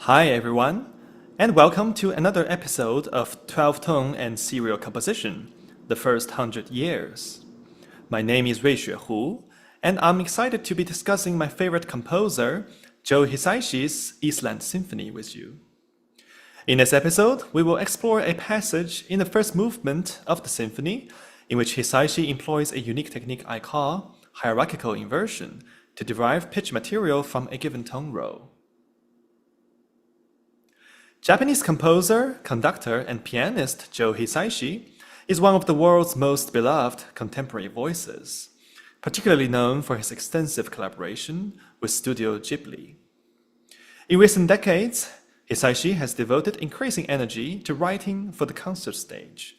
Hi everyone, and welcome to another episode of 12-tone and serial composition, the first 100 years. My name is Ruixue Hu, and I'm excited to be discussing my favorite composer, Joe Hisaishi's Land Symphony with you. In this episode, we will explore a passage in the first movement of the symphony in which Hisaishi employs a unique technique I call hierarchical inversion to derive pitch material from a given tone row. Japanese composer, conductor, and pianist Joe Hisaishi is one of the world's most beloved contemporary voices, particularly known for his extensive collaboration with Studio Ghibli. In recent decades, Hisaishi has devoted increasing energy to writing for the concert stage,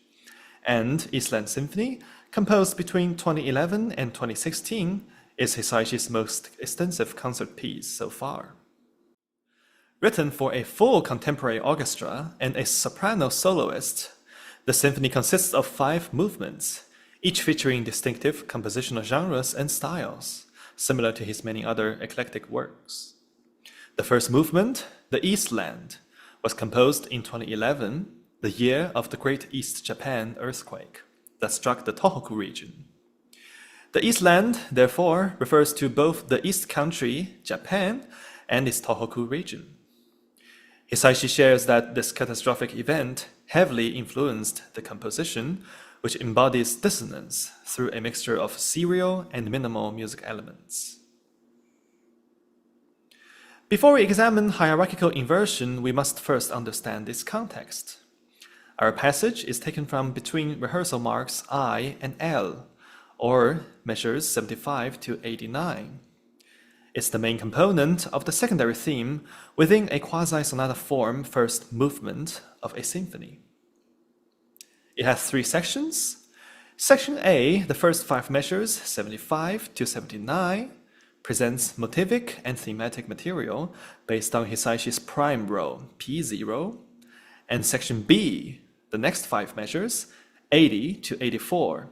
and Land Symphony, composed between 2011 and 2016, is Hisaishi's most extensive concert piece so far. Written for a full contemporary orchestra and a soprano soloist, the symphony consists of 5 movements, each featuring distinctive compositional genres and styles, similar to his many other eclectic works. The first movement, the Eastland, was composed in 2011, the year of the Great East Japan earthquake that struck the Tohoku region. The Eastland, therefore, refers to both the East Country, Japan, and its Tohoku region. Hisaishi shares that this catastrophic event heavily influenced the composition, which embodies dissonance through a mixture of serial and minimal music elements. Before we examine hierarchical inversion, we must first understand its context. Our passage is taken from between rehearsal marks I and L, or measures 75 to 89. It's the main component of the secondary theme within a quasi-sonata form first movement of a symphony. It has 3 sections. Section A, the first 5 measures, 75 to 79, presents motivic and thematic material based on Hisaishi's prime row, P0, and Section B, the next 5 measures, 80 to 84,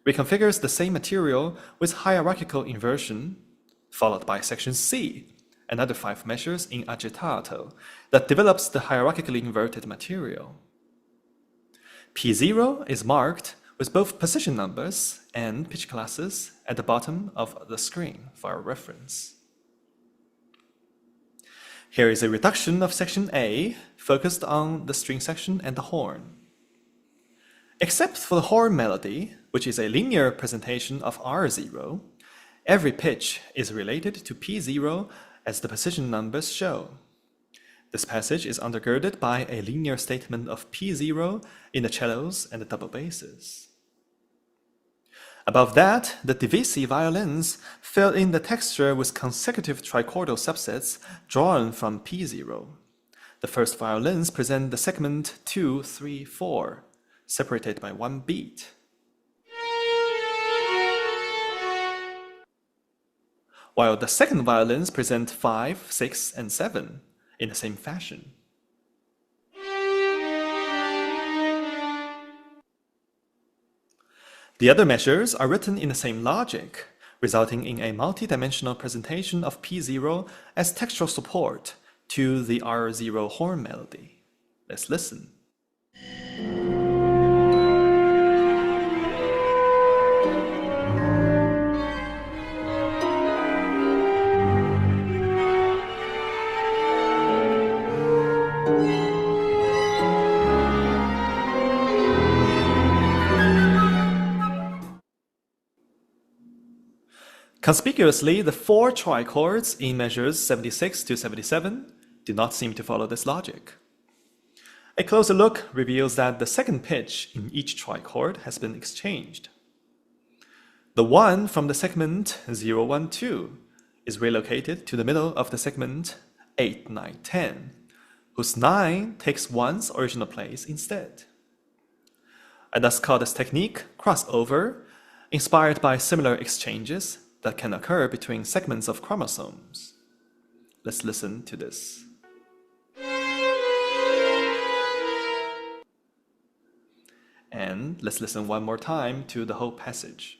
reconfigures the same material with hierarchical inversion, followed by Section C, another 5 measures in agitato, that develops the hierarchically inverted material. P0 is marked with both position numbers and pitch classes at the bottom of the screen for our reference. Here is a reduction of Section A, focused on the string section and the horn. Except for the horn melody, which is a linear presentation of R0, every pitch is related to P0 as the position numbers show. This passage is undergirded by a linear statement of P0 in the cellos and the double basses. Above that, the divisi violins fill in the texture with consecutive trichordal subsets drawn from P0. The first violins present the segment 2, 3, 4, separated by 1 beat. While the second violins present 5, 6, and 7 in the same fashion. The other measures are written in the same logic, resulting in a multidimensional presentation of P0 as textual support to the R0 horn melody. Let's listen. Conspicuously, the 4 trichords in measures 76 to 77 do not seem to follow this logic. A closer look reveals that the second pitch in each trichord has been exchanged. The 1 from the segment 0, 1, 2 is relocated to the middle of the segment 8, 9, 10, whose 9 takes 1's original place instead. I thus call this technique crossover, inspired by similar exchanges that can occur between segments of chromosomes. Let's listen to this. And let's listen one more time to the whole passage.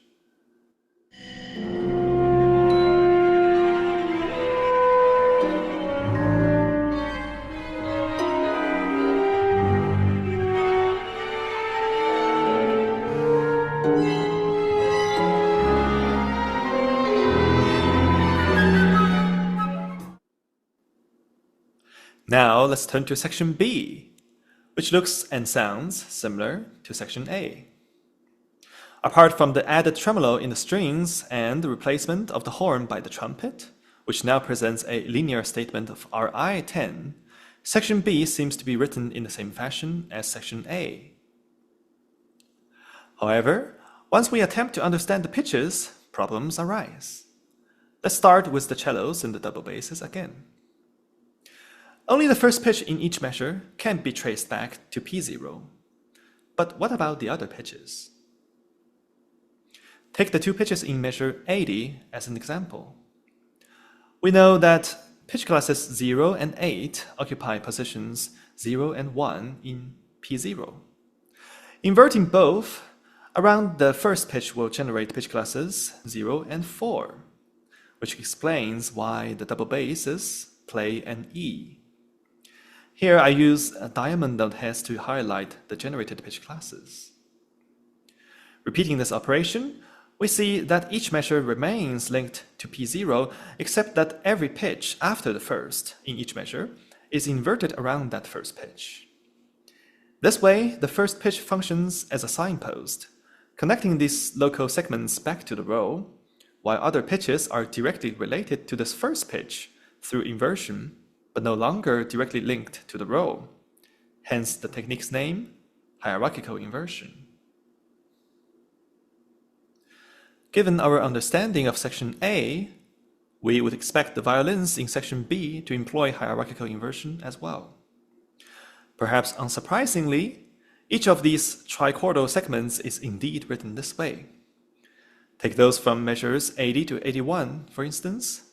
Now let's turn to section B, which looks and sounds similar to section A. Apart from the added tremolo in the strings and the replacement of the horn by the trumpet, which now presents a linear statement of Ri10, section B seems to be written in the same fashion as section A. However, once we attempt to understand the pitches, problems arise. Let's start with the cellos and the double basses again. Only the first pitch in each measure can be traced back to P0. But what about the other pitches? Take the two pitches in measure 80 as an example. We know that pitch classes 0 and 8 occupy positions 0 and 1 in P0. Inverting both, around the first pitch will generate pitch classes 0 and 4, which explains why the double basses play an E. Here I use diamond note heads to highlight the generated pitch classes. Repeating this operation, we see that each measure remains linked to P0, except that every pitch after the first in each measure is inverted around that first pitch. This way, the first pitch functions as a signpost, connecting these local segments back to the row, while other pitches are directly related to this first pitch through inversion, but no longer directly linked to the row. Hence the technique's name, hierarchical inversion. Given our understanding of section A, we would expect the violins in section B to employ hierarchical inversion as well. Perhaps unsurprisingly, each of these trichordal segments is indeed written this way. Take those from measures 80 to 81, for instance.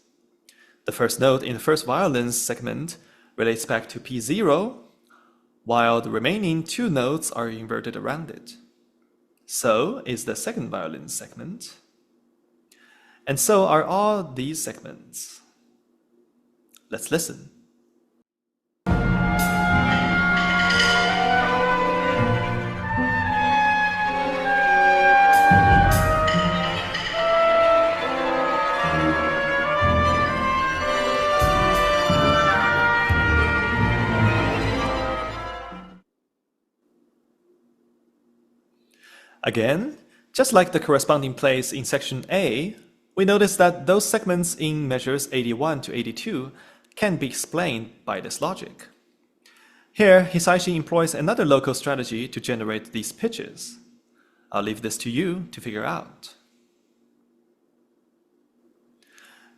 The first note in the first violin's segment relates back to P0, while the remaining two notes are inverted around it. So is the second violin's segment. And so are all these segments. Let's listen. Again, just like the corresponding place in section A, we notice that those segments in measures 81 to 82 can be explained by this logic. Here, Hisaishi employs another local strategy to generate these pitches. I'll leave this to you to figure out.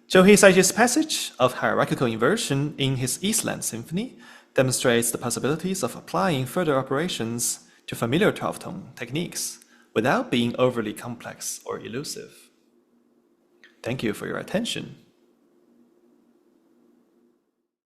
Joe Hisaishi's passage of hierarchical inversion in his Land Symphony demonstrates the possibilities of applying further operations to familiar 12-tone techniques without being overly complex or elusive. Thank you for your attention.